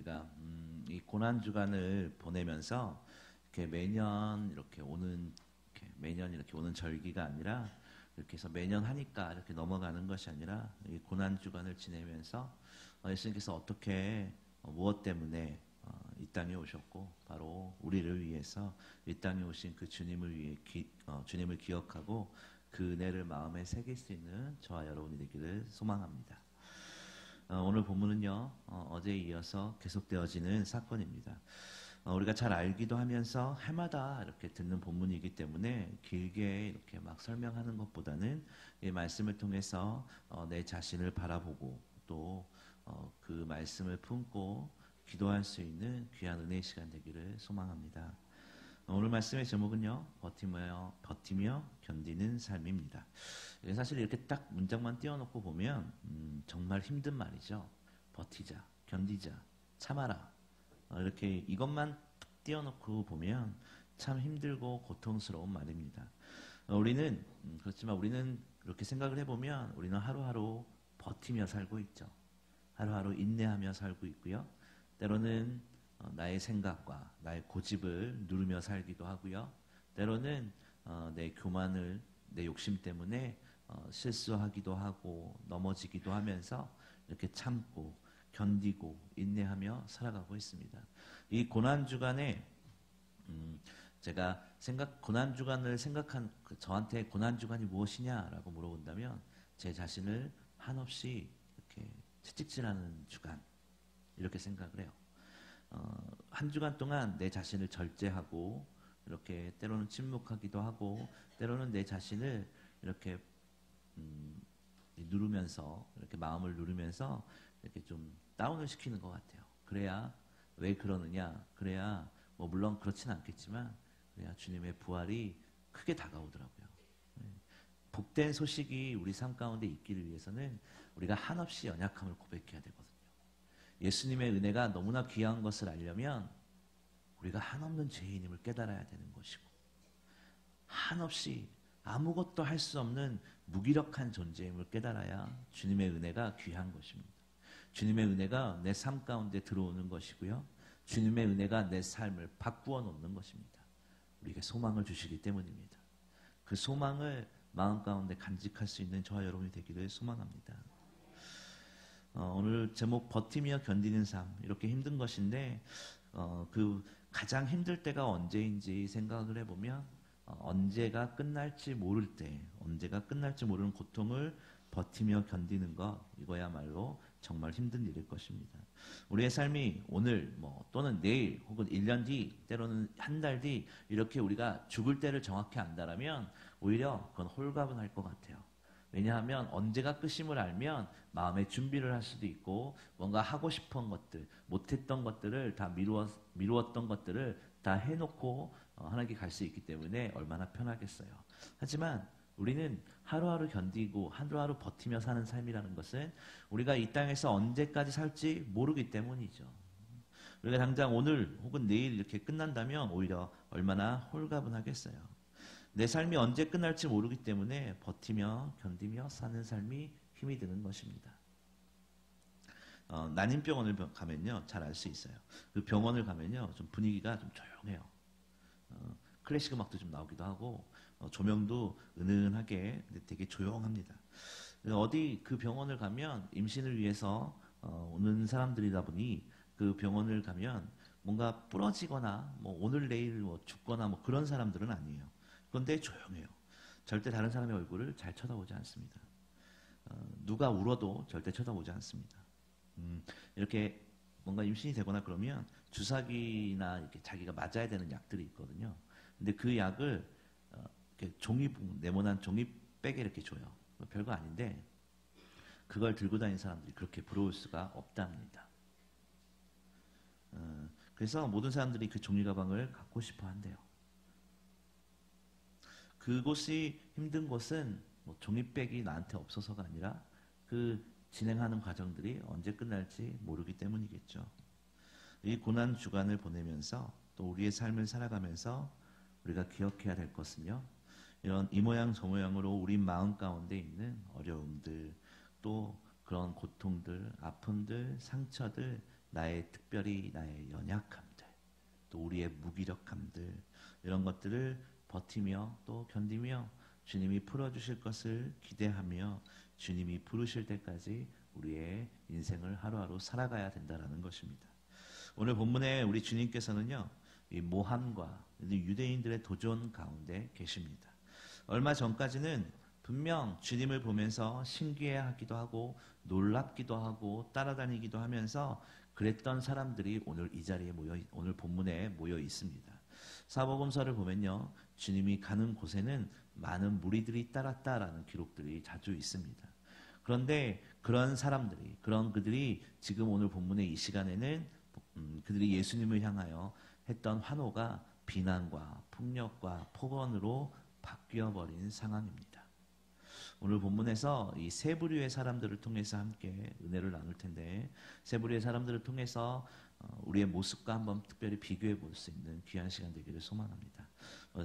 우리가 이 고난 주간을 보내면서 이렇게 매년 이렇게 오는 매년 이렇게 오는 절기가 아니라 이렇게 해서 매년 하니까 이렇게 넘어가는 것이 아니라 이 고난 주간을 지내면서 예수님께서 어떻게 무엇 때문에 이 땅에 오셨고 바로 우리를 위해서 이 땅에 오신 그 주님을 위해 주님을 기억하고 그 은혜를 마음에 새길 수 있는 저와 여러분이 되기를 소망합니다. 오늘 본문은요, 어제에 이어서 계속되어지는 사건입니다. 우리가 잘 알기도 하면서 해마다 이렇게 듣는 본문이기 때문에 길게 이렇게 막 설명하는 것보다는 이 말씀을 통해서 내 자신을 바라보고 또 그 말씀을 품고 기도할 수 있는 귀한 은혜의 시간 되기를 소망합니다. 오늘 말씀의 제목은요, 버티며 견디는 삶입니다. 사실 이렇게 딱 문장만 띄워놓고 보면 정말 힘든 말이죠. 버티자, 견디자, 참아라. 이렇게 이것만 띄워놓고 보면 참 힘들고 고통스러운 말입니다. 우리는 그렇지만 우리는 그렇게 생각을 해보면 우리는 하루하루 버티며 살고 있죠. 하루하루 인내하며 살고 있고요. 때로는 나의 생각과 나의 고집을 누르며 살기도 하고요. 때로는 내 교만을, 내 욕심 때문에 실수하기도 하고 넘어지기도 하면서 이렇게 참고 견디고 인내하며 살아가고 있습니다. 이 고난주간에 제가 고난주간을 생각한 저한테 고난주간이 무엇이냐라고 물어본다면 제 자신을 한없이 이렇게 채찍질하는 주간 이렇게 생각을 해요. 한 주간 동안 내 자신을 절제하고 이렇게 때로는 침묵하기도 하고 때로는 내 자신을 이렇게 누르면서 이렇게 마음을 누르면서 이렇게 좀 다운을 시키는 것 같아요. 그래야 왜 그러느냐? 그래야 뭐 물론 그렇지는 않겠지만 그래야 주님의 부활이 크게 다가오더라고요. 복된 소식이 우리 삶 가운데 있기를 위해서는 우리가 한없이 연약함을 고백해야 되거든요. 예수님의 은혜가 너무나 귀한 것을 알려면 우리가 한없는 죄인임을 깨달아야 되는 것이고 한없이 아무것도 할 수 없는 무기력한 존재임을 깨달아야 주님의 은혜가 귀한 것입니다. 주님의 은혜가 내 삶 가운데 들어오는 것이고요. 주님의 은혜가 내 삶을 바꾸어 놓는 것입니다. 우리에게 소망을 주시기 때문입니다. 그 소망을 마음 가운데 간직할 수 있는 저와 여러분이 되기를 소망합니다. 오늘 제목 버티며 견디는 삶 이렇게 힘든 것인데 그 가장 힘들 때가 언제인지 생각을 해보면 언제가 끝날지 모를 때 언제가 끝날지 모르는 고통을 버티며 견디는 것 이거야말로 정말 힘든 일일 것입니다. 우리의 삶이 오늘 또는 내일 혹은 1년 뒤 때로는 한 달 뒤 이렇게 우리가 죽을 때를 정확히 안다라면 오히려 그건 홀가분할 것 같아요. 왜냐하면 언제가 끝임을 알면 마음의 준비를 할 수도 있고 뭔가 하고 싶은 것들 못했던 것들을 다 미루었던 것들을 다 해놓고 하나님께 갈 수 있기 때문에 얼마나 편하겠어요. 하지만 우리는 하루하루 견디고 하루하루 버티며 사는 삶이라는 것은 우리가 이 땅에서 언제까지 살지 모르기 때문이죠. 우리가 당장 오늘 혹은 내일 이렇게 끝난다면 오히려 얼마나 홀가분하겠어요. 내 삶이 언제 끝날지 모르기 때문에 버티며 견디며 사는 삶이 힘이 드는 것입니다. 난임병원을 가면요 잘 알 수 있어요. 그 병원을 가면요 좀 분위기가 좀 조용해요. 클래식 음악도 좀 나오기도 하고 조명도 은은하게 되게 조용합니다. 어디 그 병원을 가면 임신을 위해서 오는 사람들이다 보니 그 병원을 가면 뭔가 부러지거나 오늘 내일 죽거나 그런 사람들은 아니에요. 그런데 조용해요. 절대 다른 사람의 얼굴을 잘 쳐다보지 않습니다. 누가 울어도 절대 쳐다보지 않습니다. 이렇게 뭔가 임신이 되거나 그러면 주사기나 이렇게 자기가 맞아야 되는 약들이 있거든요. 근데 그 약을 이렇게 네모난 종이백에 이렇게 줘요. 별거 아닌데 그걸 들고 다니는 사람들이 그렇게 부러울 수가 없답니다. 그래서 모든 사람들이 그 종이 가방을 갖고 싶어 한대요. 그곳이 힘든 곳은 종이백이 나한테 없어서가 아니라 그 진행하는 과정들이 언제 끝날지 모르기 때문이겠죠. 이 고난 주간을 보내면서 또 우리의 삶을 살아가면서 우리가 기억해야 될 것은요. 이런 이 모양 저 모양으로 우리 마음 가운데 있는 어려움들 또 그런 고통들, 아픔들, 상처들 특별히 나의 연약함들, 또 우리의 무기력함들, 이런 것들을 버티며 또 견디며 주님이 풀어주실 것을 기대하며 주님이 부르실 때까지 우리의 인생을 하루하루 살아가야 된다는 것입니다. 오늘 본문에 우리 주님께서는요, 이 모함과 유대인들의 도전 가운데 계십니다. 얼마 전까지는 분명 주님을 보면서 신기해하기도 하고 놀랍기도 하고 따라다니기도 하면서 그랬던 사람들이 오늘 이 자리에 오늘 본문에 모여 있습니다. 사복음서를 보면요, 주님이 가는 곳에는 많은 무리들이 따랐다라는 기록들이 자주 있습니다. 그런데 그들이 지금 오늘 본문의 이 시간에는 그들이 예수님을 향하여 했던 환호가 비난과 폭력과 폭언으로 바뀌어버린 상황입니다. 오늘 본문에서 이 세 부류의 사람들을 통해서 함께 은혜를 나눌 텐데, 세 부류의 사람들을 통해서 우리의 모습과 한번 특별히 비교해 볼 수 있는 귀한 시간 되기를 소망합니다.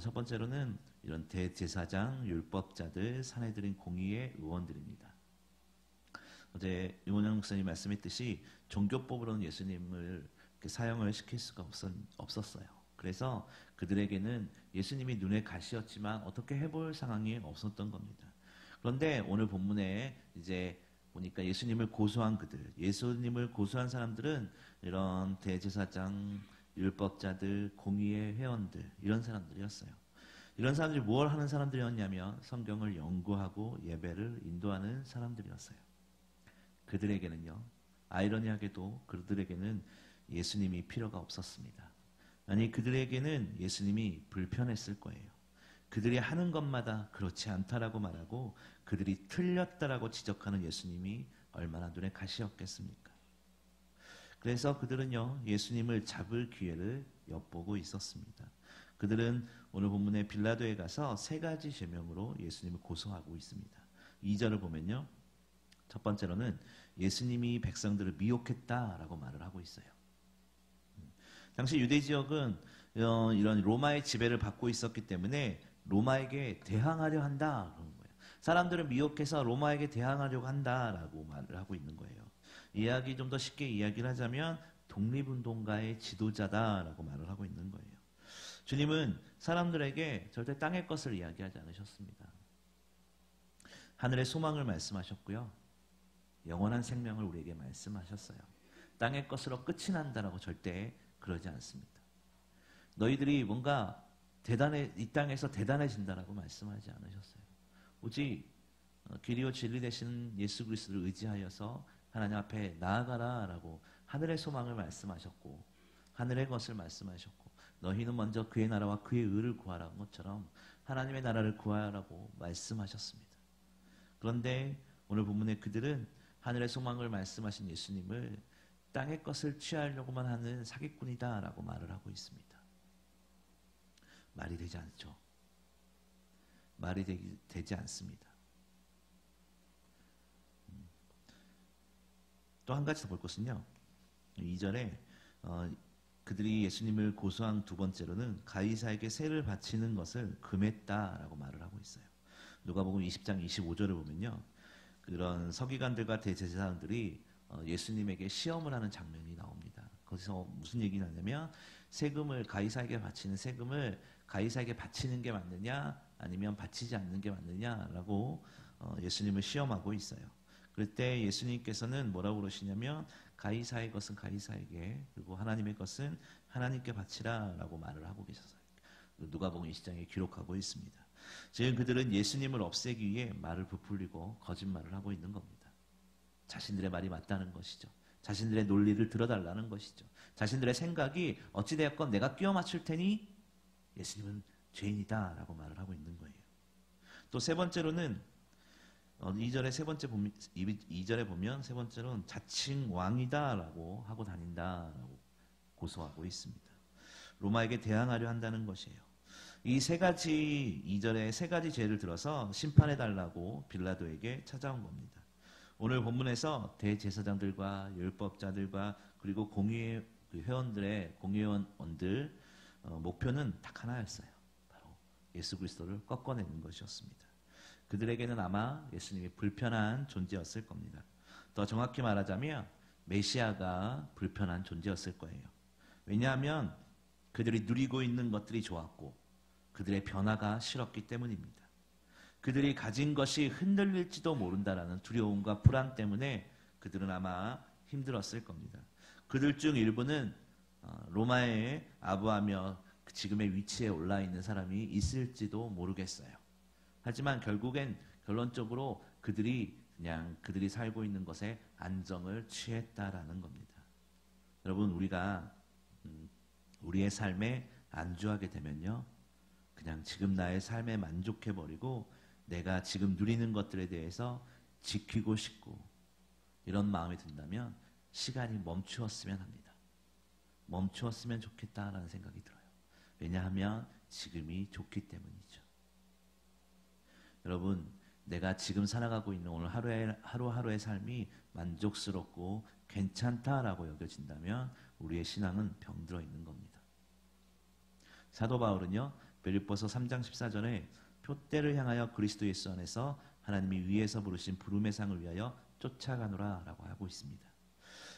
첫 번째로는 이런 대제사장, 율법자들, 사내들인 공의의 의원들입니다. 어제 유원영 목사님 말씀했듯이 종교법으로는 예수님을 사형을 시킬 수가 없었어요. 그래서 그들에게는 예수님이 눈에 가시였지만 어떻게 해볼 상황이 없었던 겁니다. 그런데 오늘 본문에 이제 보니까 예수님을 고소한 사람들은 이런 대제사장, 율법자들, 공의의 회원들, 이런 사람들이었어요. 이런 사람들이 뭘 하는 사람들이었냐면 성경을 연구하고 예배를 인도하는 사람들이었어요. 그들에게는요, 아이러니하게도 그들에게는 예수님이 필요가 없었습니다. 아니, 그들에게는 예수님이 불편했을 거예요. 그들이 하는 것마다 그렇지 않다라고 말하고 그들이 틀렸다라고 지적하는 예수님이 얼마나 눈에 가시였겠습니까? 그래서 그들은요, 예수님을 잡을 기회를 엿보고 있었습니다. 그들은 오늘 본문의 빌라도에 가서 세 가지 제명으로 예수님을 고소하고 있습니다. 2절을 보면요, 첫 번째로는 예수님이 백성들을 미혹했다라고 말을 하고 있어요. 당시 유대 지역은 이런 로마의 지배를 받고 있었기 때문에 로마에게 대항하려 한다 그런 거예요. 사람들을 미혹해서 로마에게 대항하려고 한다라고 말을 하고 있는 거예요. 이야기 좀 더 쉽게 이야기를 하자면 독립운동가의 지도자다라고 말을 하고 있는 거예요. 주님은 사람들에게 절대 땅의 것을 이야기하지 않으셨습니다. 하늘의 소망을 말씀하셨고요, 영원한 생명을 우리에게 말씀하셨어요. 땅의 것으로 끝이 난다라고 절대 그러지 않습니다. 너희들이 뭔가 이 땅에서 대단해진다라고 말씀하지 않으셨어요. 오직 길이요 진리 되시는 예수 그리스도를 의지하여서 하나님 앞에 나아가라라고 하늘의 소망을 말씀하셨고, 하늘의 것을 말씀하셨고, 너희는 먼저 그의 나라와 그의 의를 구하라는 것처럼 하나님의 나라를 구하라고 말씀하셨습니다. 그런데 오늘 본문의 그들은 하늘의 소망을 말씀하신 예수님을 땅의 것을 취하려고만 하는 사기꾼이다라고 말을 하고 있습니다. 말이 되지 않죠. 말이 되지 않습니다. 또 한 가지 더 볼 것은요, 2절에 그들이 예수님을 고소한 두 번째로는 가이사에게 세를 바치는 것을 금했다라고 말을 하고 있어요. 누가복음 20장 25절을 보면요, 그런 서기관들과 대제사장들이 예수님에게 시험을 하는 장면이 나옵니다. 거기서 무슨 얘기가 나냐면 가이사에게 바치는 세금을 가이사에게 바치는 게 맞느냐 아니면 바치지 않는 게 맞느냐라고 예수님을 시험하고 있어요. 그럴 때 예수님께서는 뭐라고 그러시냐면 가이사의 것은 가이사에게, 그리고 하나님의 것은 하나님께 바치라라고 말을 하고 계셨어요. 누가복음 20장에 기록하고 있습니다. 지금 그들은 예수님을 없애기 위해 말을 부풀리고 거짓말을 하고 있는 겁니다. 자신들의 말이 맞다는 것이죠. 자신들의 논리를 들어달라는 것이죠. 자신들의 생각이 어찌되었건 내가 끼워 맞출 테니 예수님은 죄인이다라고 말을 하고 있는 거예요. 또 세 번째로는 2절에 보면 세 번째로는 자칭 왕이다라고 하고 다닌다라고 고소하고 있습니다. 로마에게 대항하려 한다는 것이에요. 이 2절에 세 가지 죄를 들어서 심판해달라고 빌라도에게 찾아온 겁니다. 오늘 본문에서 대제사장들과 율법자들과 그리고 공의원들 목표는 딱 하나였어요. 바로 예수 그리스도를 꺾어내는 것이었습니다. 그들에게는 아마 예수님이 불편한 존재였을 겁니다. 더 정확히 말하자면 메시아가 불편한 존재였을 거예요. 왜냐하면 그들이 누리고 있는 것들이 좋았고 그들의 변화가 싫었기 때문입니다. 그들이 가진 것이 흔들릴지도 모른다라는 두려움과 불안 때문에 그들은 아마 힘들었을 겁니다. 그들 중 일부는 로마에 아부하며 지금의 위치에 올라 있는 사람이 있을지도 모르겠어요. 하지만 결론적으로 그들이 살고 있는 것에 안정을 취했다라는 겁니다. 여러분, 우리가 우리의 삶에 안주하게 되면요, 그냥 지금 나의 삶에 만족해버리고 내가 지금 누리는 것들에 대해서 지키고 싶고 이런 마음이 든다면 시간이 멈추었으면 합니다. 멈추었으면 좋겠다라는 생각이 들어요. 왜냐하면 지금이 좋기 때문이죠. 여러분, 내가 지금 살아가고 있는 오늘 하루하루의 삶이 만족스럽고 괜찮다라고 여겨진다면 우리의 신앙은 병들어 있는 겁니다. 사도 바울은요, 빌립보서 3장 14절에 표대를 향하여 그리스도 예수 안에서 하나님이 위에서 부르신 부름의 상을 위하여 쫓아가노라 라고 하고 있습니다.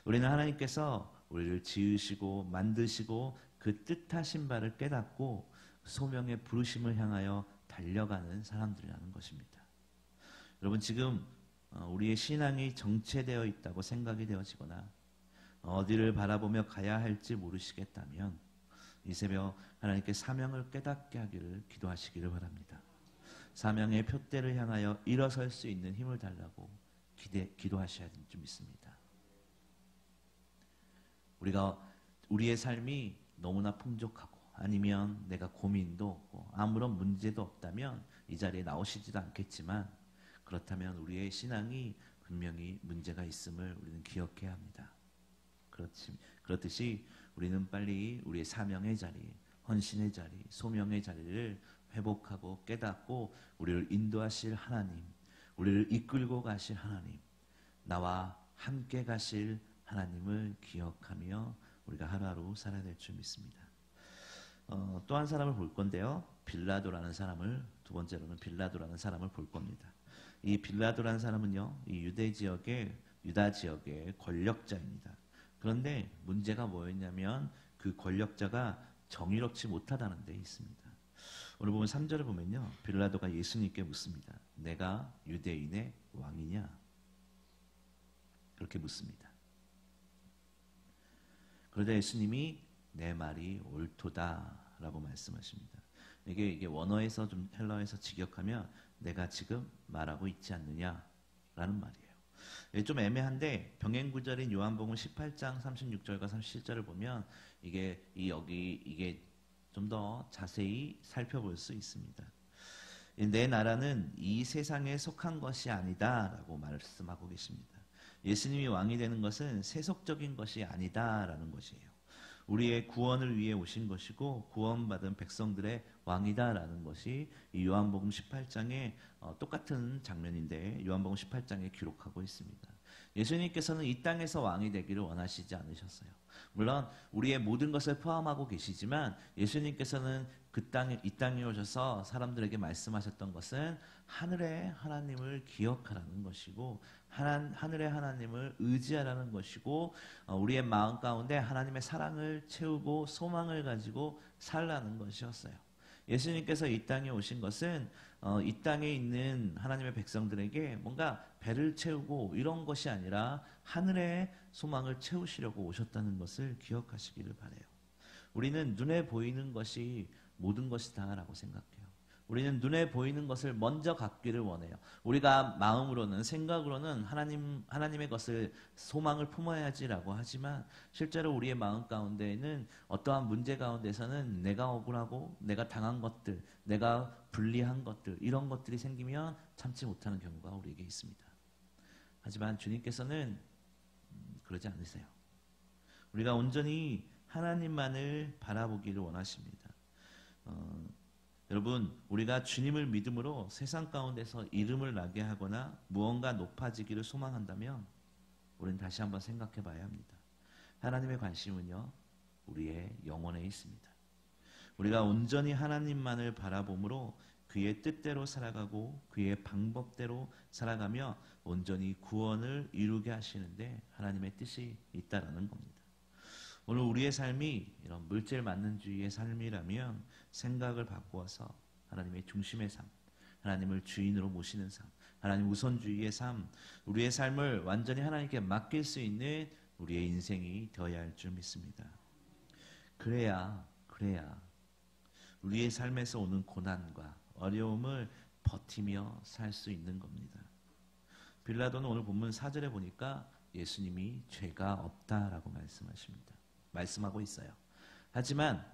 우리는 하나님께서 우리를 지으시고 만드시고 그 뜻하신 바를 깨닫고 소명의 부르심을 향하여 달려가는 사람들이라는 것입니다. 여러분, 지금 우리의 신앙이 정체되어 있다고 생각이 되어지거나 어디를 바라보며 가야 할지 모르시겠다면 이 새벽 하나님께 사명을 깨닫게 하기를 기도하시기를 바랍니다. 사명의 표대를 향하여 일어설 수 있는 힘을 달라고 기도하셔야 될 줄 믿습니다. 우리의 삶이 너무나 풍족하고 아니면 내가 고민도 없고 아무런 문제도 없다면 이 자리에 나오시지도 않겠지만, 그렇다면 우리의 신앙이 분명히 문제가 있음을 우리는 기억해야 합니다. 그렇듯이 우리는 빨리 우리의 사명의 자리, 헌신의 자리, 소명의 자리를 회복하고 깨닫고 우리를 인도하실 하나님, 우리를 이끌고 가실 하나님, 나와 함께 가실 하나님을 기억하며 우리가 하루하루 살아야 될 줄 믿습니다. 또 한 사람을 볼 건데요. 두 번째로는 빌라도라는 사람을 볼 겁니다. 이 빌라도라는 사람은요, 이 유다 지역의 권력자입니다. 그런데 문제가 뭐였냐면 그 권력자가 정의롭지 못하다는 데 있습니다. 오늘 보면 3절을 보면요, 빌라도가 예수님께 묻습니다. 내가 유대인의 왕이냐? 그렇게 묻습니다. 그러자 예수님이 내 말이 옳도다라고 말씀하십니다. 이게 원어에서 좀 헬라어에서 직역하면 내가 지금 말하고 있지 않느냐라는 말이에요. 좀 애매한데 병행 구절인 요한복음 18장 36절과 37절을 보면 이게 좀 더 자세히 살펴볼 수 있습니다. 내 나라는 이 세상에 속한 것이 아니다라고 말씀하고 계십니다. 예수님이 왕이 되는 것은 세속적인 것이 아니다라는 것이에요. 우리의 구원을 위해 오신 것이고 구원받은 백성들의 왕이다라는 것이 이 요한복음 18장의 똑같은 장면인데 요한복음 18장에 기록하고 있습니다. 예수님께서는 이 땅에서 왕이 되기를 원하시지 않으셨어요. 물론 우리의 모든 것을 포함하고 계시지만 예수님께서는 이 땅에 오셔서 사람들에게 말씀하셨던 것은 하늘의 하나님을 기억하라는 것이고 하늘의 하나님을 의지하라는 것이고 우리의 마음 가운데 하나님의 사랑을 채우고 소망을 가지고 살라는 것이었어요. 예수님께서 이 땅에 오신 것은 이 땅에 있는 하나님의 백성들에게 뭔가 배를 채우고 이런 것이 아니라 하늘의 소망을 채우시려고 오셨다는 것을 기억하시기를 바라요. 우리는 눈에 보이는 것이 모든 것이다라고 생각해요. 우리는 눈에 보이는 것을 먼저 갖기를 원해요. 우리가 마음으로는, 생각으로는 하나님의 것을 소망을 품어야지라고 하지만 실제로 우리의 마음 가운데에는 어떠한 문제 가운데서는 내가 억울하고 내가 당한 것들, 내가 불리한 것들, 이런 것들이 생기면 참지 못하는 경우가 우리에게 있습니다. 하지만 주님께서는 그러지 않으세요. 우리가 온전히 하나님만을 바라보기를 원하십니다. 여러분, 우리가 주님을 믿음으로 세상 가운데서 이름을 나게 하거나 무언가 높아지기를 소망한다면 우리는 다시 한번 생각해 봐야 합니다. 하나님의 관심은요, 우리의 영혼에 있습니다. 우리가 온전히 하나님만을 바라봄으로 그의 뜻대로 살아가고 그의 방법대로 살아가며 온전히 구원을 이루게 하시는데 하나님의 뜻이 있다라는 겁니다. 오늘 우리의 삶이 이런 물질만능주의의 삶이라면 생각을 바꾸어서 하나님의 중심의 삶, 하나님을 주인으로 모시는 삶, 하나님 우선주의의 삶, 우리의 삶을 완전히 하나님께 맡길 수 있는 우리의 인생이 되어야 할 줄 믿습니다. 그래야 우리의 삶에서 오는 고난과 어려움을 버티며 살 수 있는 겁니다. 빌라도는 오늘 본문 4절에 보니까 예수님이 죄가 없다라고 말씀하고 있어요. 하지만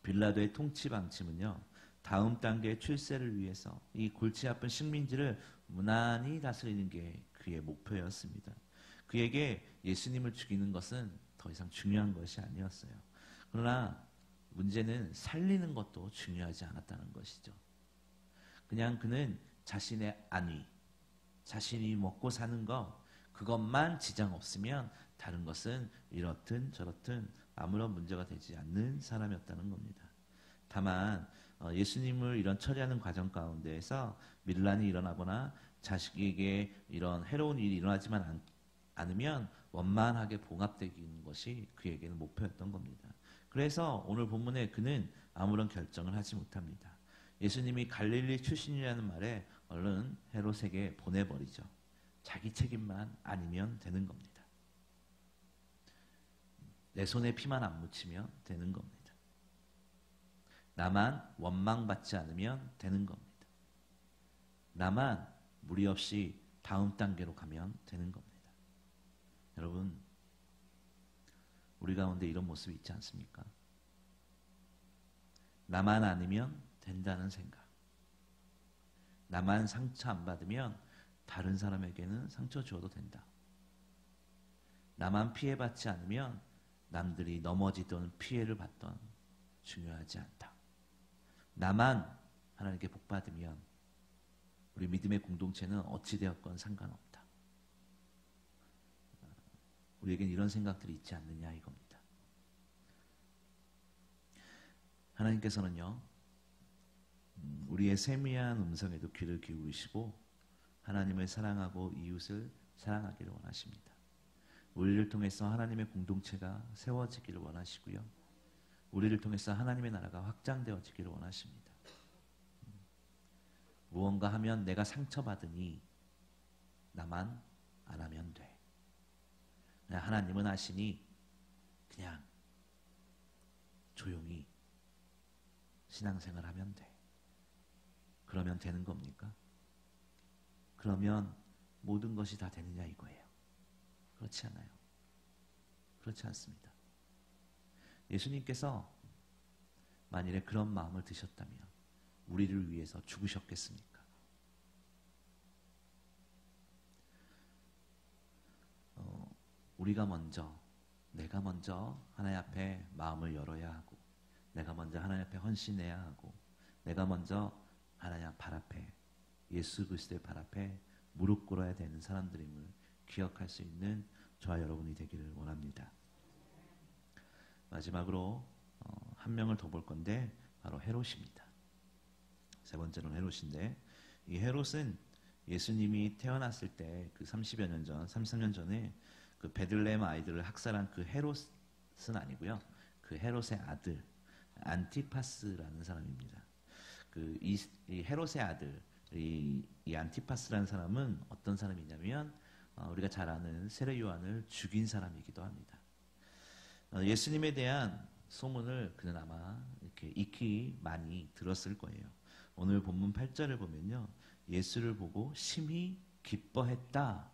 빌라도의 통치 방침은요, 다음 단계의 출세를 위해서 이 골치 아픈 식민지를 무난히 다스리는 게 그의 목표였습니다. 그에게 예수님을 죽이는 것은 더 이상 중요한 것이 아니었어요. 그러나 문제는 살리는 것도 중요하지 않았다는 것이죠. 그냥 그는 자신의 안위, 자신이 먹고 사는 것, 그것만 지장 없으면 다른 것은 이렇든 저렇든 아무런 문제가 되지 않는 사람이었다는 겁니다. 다만 예수님을 이런 처리하는 과정 가운데에서 밀란이 일어나거나 자식에게 이런 해로운 일이 일어나지만 않으면 원만하게 봉합되는 것이 그에게는 목표였던 겁니다. 그래서 오늘 본문에 그는 아무런 결정을 하지 못합니다. 예수님이 갈릴리 출신이라는 말에 얼른 헤롯에게 보내버리죠. 자기 책임만 아니면 되는 겁니다. 내 손에 피만 안 묻히면 되는 겁니다. 나만 원망받지 않으면 되는 겁니다. 나만 무리 없이 다음 단계로 가면 되는 겁니다. 여러분, 우리 가운데 이런 모습이 있지 않습니까? 나만 아니면 된다는 생각. 나만 상처 안 받으면 다른 사람에게는 상처 주어도 된다. 나만 피해받지 않으면 남들이 넘어지던 피해를 받던 중요하지 않다. 나만 하나님께 복 받으면 우리 믿음의 공동체는 어찌되었건 상관없다. 우리에겐 이런 생각들이 있지 않느냐 이겁니다. 하나님께서는요, 우리의 세미한 음성에도 귀를 기울이시고 하나님을 사랑하고 이웃을 사랑하기를 원하십니다. 우리를 통해서 하나님의 공동체가 세워지기를 원하시고요. 우리를 통해서 하나님의 나라가 확장되어지기를 원하십니다. 무언가 하면 내가 상처받으니 나만 안 하면 돼. 하나님은 하시니 그냥 조용히 신앙생활 하면 돼. 그러면 되는 겁니까? 그러면 모든 것이 다 되느냐 이거예요. 그렇지 않아요. 그렇지 않습니다. 예수님께서 만일에 그런 마음을 드셨다면 우리를 위해서 죽으셨겠습니까? 우리가 먼저, 내가 먼저 하나님 앞에 마음을 열어야 하고, 내가 먼저 하나님 앞에 헌신해야 하고, 내가 먼저 하나님 발 앞에, 예수 그리스도의 발 앞에 무릎 꿇어야 되는 사람들임을 기억할 수 있는 저와 여러분이 되기를 원합니다. 마지막으로 한 명을 더 볼 건데 바로 헤롯입니다. 세 번째로는 헤롯인데, 이 헤롯은 예수님이 태어났을 때 그 30여 년 전, 33년 전에 그 베들레헴 아이들을 학살한 그 헤롯은 아니고요. 그 헤롯의 아들 안티파스라는 사람입니다. 이 헤롯의 아들 이 안티파스라는 사람은 어떤 사람이냐면 우리가 잘 아는 세례 요한을 죽인 사람이기도 합니다. 예수님에 대한 소문을 그는 아마 이렇게 익히 많이 들었을 거예요. 오늘 본문 8절을 보면요, 예수를 보고 심히 기뻐했다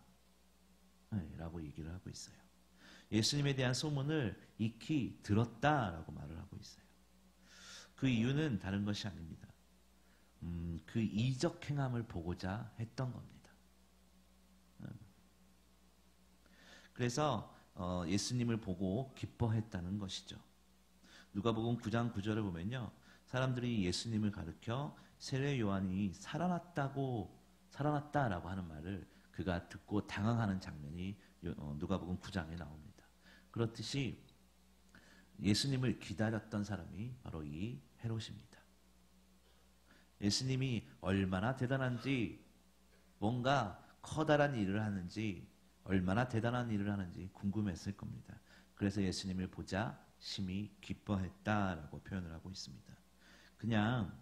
라고 얘기를 하고 있어요. 예수님에 대한 소문을 익히 들었다라고 말을 하고 있어요. 그 이유는 다른 것이 아닙니다. 그 이적 행함을 보고자 했던 겁니다. 그래서 예수님을 보고 기뻐했다는 것이죠. 누가복음 9장 9절을 보면요, 사람들이 예수님을 가리켜 세례 요한이 살아났다라고 하는 말을 그가 듣고 당황하는 장면이 누가복음 9장에 나옵니다. 그렇듯이 예수님을 기다렸던 사람이 바로 이 헤롯입니다. 예수님이 얼마나 대단한지, 뭔가 커다란 일을 하는지, 얼마나 대단한 일을 하는지 궁금했을 겁니다. 그래서 예수님을 보자 심히 기뻐했다라고 표현을 하고 있습니다. 그냥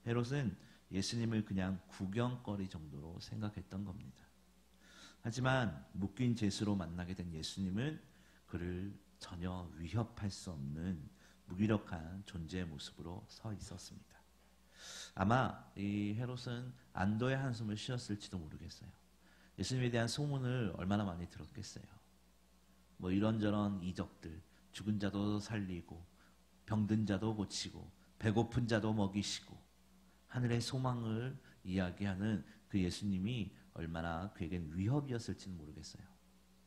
헤롯은 예수님을 그냥 구경거리 정도로 생각했던 겁니다. 하지만 묶인 죄수로 만나게 된 예수님은 그를 전혀 위협할 수 없는 무기력한 존재의 모습으로 서 있었습니다. 아마 이 헤롯은 안도의 한숨을 쉬었을지도 모르겠어요. 예수님에 대한 소문을 얼마나 많이 들었겠어요. 뭐 이런저런 이적들, 죽은 자도 살리고 병든 자도 고치고 배고픈 자도 먹이시고 하늘의 소망을 이야기하는 그 예수님이 얼마나 그에겐 위협이었을지는 모르겠어요.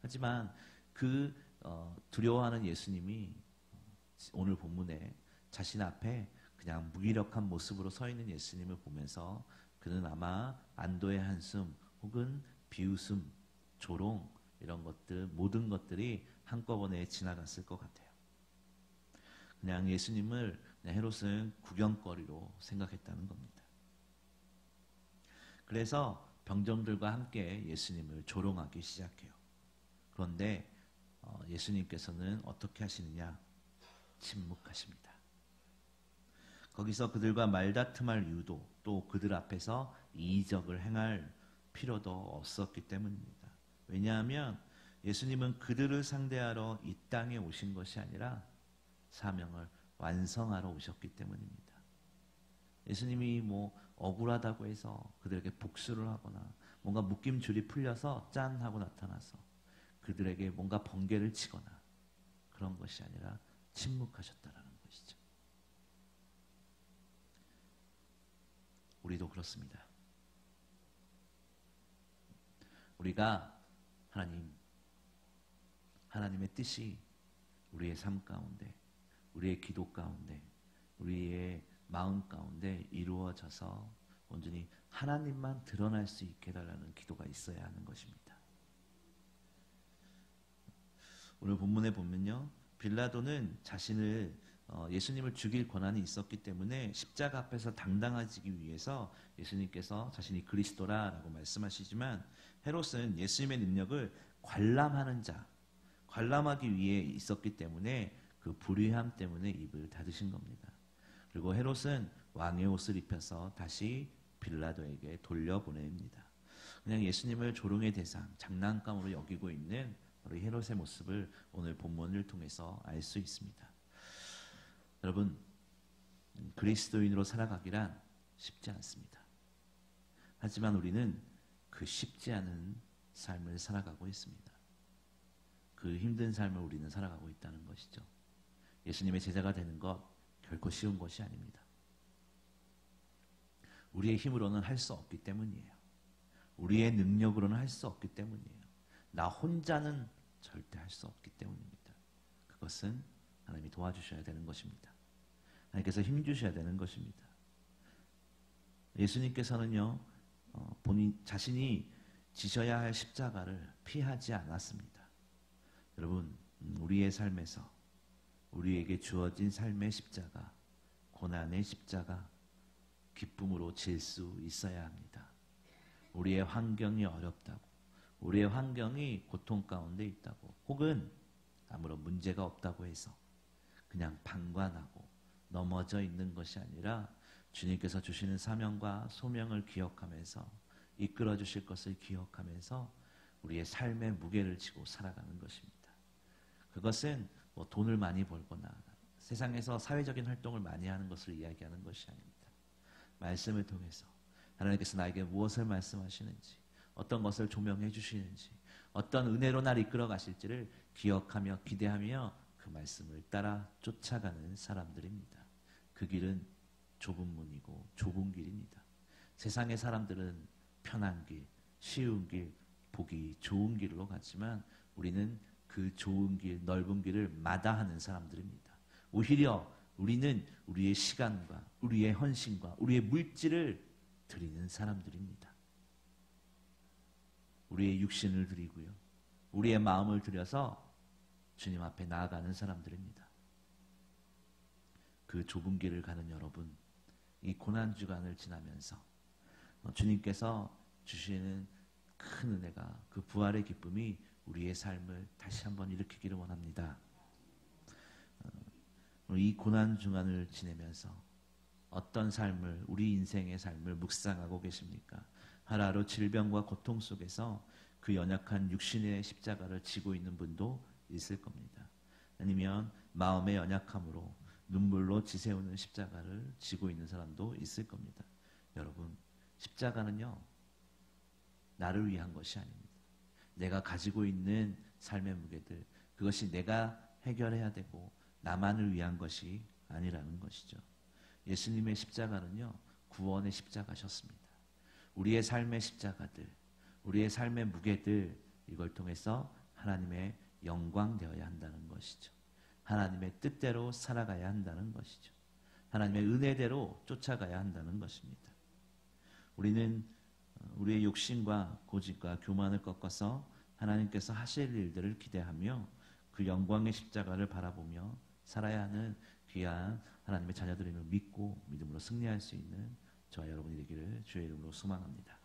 하지만 그 두려워하는 예수님이 오늘 본문에 자신 앞에 그냥 무기력한 모습으로 서 있는 예수님을 보면서 그는 아마 안도의 한숨 혹은 비웃음, 조롱 이런 것들 모든 것들이 한꺼번에 지나갔을 것 같아요. 그냥 예수님을 그냥 헤롯은 구경거리로 생각했다는 겁니다. 그래서 병정들과 함께 예수님을 조롱하기 시작해요. 그런데 예수님께서는 어떻게 하시느냐? 침묵하십니다. 거기서 그들과 말다툼할 이유도 또 그들 앞에서 이적을 행할 필요도 없었기 때문입니다. 왜냐하면 예수님은 그들을 상대하러 이 땅에 오신 것이 아니라 사명을 완성하러 오셨기 때문입니다. 예수님이 뭐 억울하다고 해서 그들에게 복수를 하거나 뭔가 묶임줄이 풀려서 짠 하고 나타나서 그들에게 뭔가 번개를 치거나 그런 것이 아니라 침묵하셨다라는 것이죠. 우리도 그렇습니다. 우리가 하나님의 뜻이 우리의 삶 가운데, 우리의 기도 가운데, 우리의 마음 가운데 이루어져서 온전히 하나님만 드러날 수 있게 해달라는 기도가 있어야 하는 것입니다. 오늘 본문에 보면요, 빌라도는 자신을 예수님을 죽일 권한이 있었기 때문에 십자가 앞에서 당당해지기 위해서 예수님께서 자신이 그리스도라라고 말씀하시지만 헤롯은 예수님의 능력을 관람하는 자, 관람하기 위해 있었기 때문에 그 불의함 때문에 입을 닫으신 겁니다. 그리고 헤롯은 왕의 옷을 입혀서 다시 빌라도에게 돌려보냅니다. 그냥 예수님을 조롱의 대상, 장난감으로 여기고 있는 바로 헤롯의 모습을 오늘 본문을 통해서 알 수 있습니다. 여러분, 그리스도인으로 살아가기란 쉽지 않습니다. 하지만 우리는 그 쉽지 않은 삶을 살아가고 있습니다. 그 힘든 삶을 우리는 살아가고 있다는 것이죠. 예수님의 제자가 되는 것 결코 쉬운 것이 아닙니다. 우리의 힘으로는 할 수 없기 때문이에요. 우리의 능력으로는 할 수 없기 때문이에요. 나 혼자는 절대 할 수 없기 때문입니다. 그것은 하나님이 도와주셔야 되는 것입니다. 하나님께서 힘주셔야 되는 것입니다. 예수님께서는요, 본인 자신이 지셔야 할 십자가를 피하지 않았습니다. 여러분, 우리의 삶에서 우리에게 주어진 삶의 십자가, 고난의 십자가, 기쁨으로 질 수 있어야 합니다. 우리의 환경이 어렵다고, 우리의 환경이 고통 가운데 있다고, 혹은 아무런 문제가 없다고 해서 그냥 방관하고 넘어져 있는 것이 아니라 주님께서 주시는 사명과 소명을 기억하면서 이끌어 주실 것을 기억하면서 우리의 삶의 무게를 지고 살아가는 것입니다. 그것은 뭐 돈을 많이 벌거나 세상에서 사회적인 활동을 많이 하는 것을 이야기하는 것이 아닙니다. 말씀을 통해서 하나님께서 나에게 무엇을 말씀하시는지, 어떤 것을 조명해 주시는지, 어떤 은혜로 날 이끌어 가실지를 기억하며 기대하며 그 말씀을 따라 쫓아가는 사람들입니다. 그 길은 좁은 문이고 좁은 길입니다. 세상의 사람들은 편한 길, 쉬운 길, 보기 좋은 길로 갔지만 우리는 그 좋은 길, 넓은 길을 마다하는 사람들입니다. 오히려 우리는 우리의 시간과 우리의 헌신과 우리의 물질을 드리는 사람들입니다. 우리의 육신을 드리고요, 우리의 마음을 드려서 주님 앞에 나아가는 사람들입니다. 그 좁은 길을 가는 여러분, 이 고난 주간을 지나면서 주님께서 주시는 큰 은혜가 그 부활의 기쁨이 우리의 삶을 다시 한번 일으키기를 원합니다. 이 고난 주간을 지내면서 어떤 삶을 우리 인생의 삶을 묵상하고 계십니까? 하루하루 질병과 고통 속에서 그 연약한 육신의 십자가를 지고 있는 분도 있을 겁니다. 아니면 마음의 연약함으로 눈물로 지새우는 십자가를 지고 있는 사람도 있을 겁니다. 여러분, 십자가는요, 나를 위한 것이 아닙니다. 내가 가지고 있는 삶의 무게들, 그것이 내가 해결해야 되고 나만을 위한 것이 아니라는 것이죠. 예수님의 십자가는요, 구원의 십자가셨습니다. 우리의 삶의 십자가들, 우리의 삶의 무게들, 이걸 통해서 하나님의 영광 되어야 한다는 것이죠. 하나님의 뜻대로 살아가야 한다는 것이죠. 하나님의 은혜대로 쫓아가야 한다는 것입니다. 우리는 우리의 욕심과 고집과 교만을 꺾어서 하나님께서 하실 일들을 기대하며 그 영광의 십자가를 바라보며 살아야 하는 귀한 하나님의 자녀들임을 믿고 믿음으로 승리할 수 있는 저와 여러분이 되기를 주의 이름으로 소망합니다.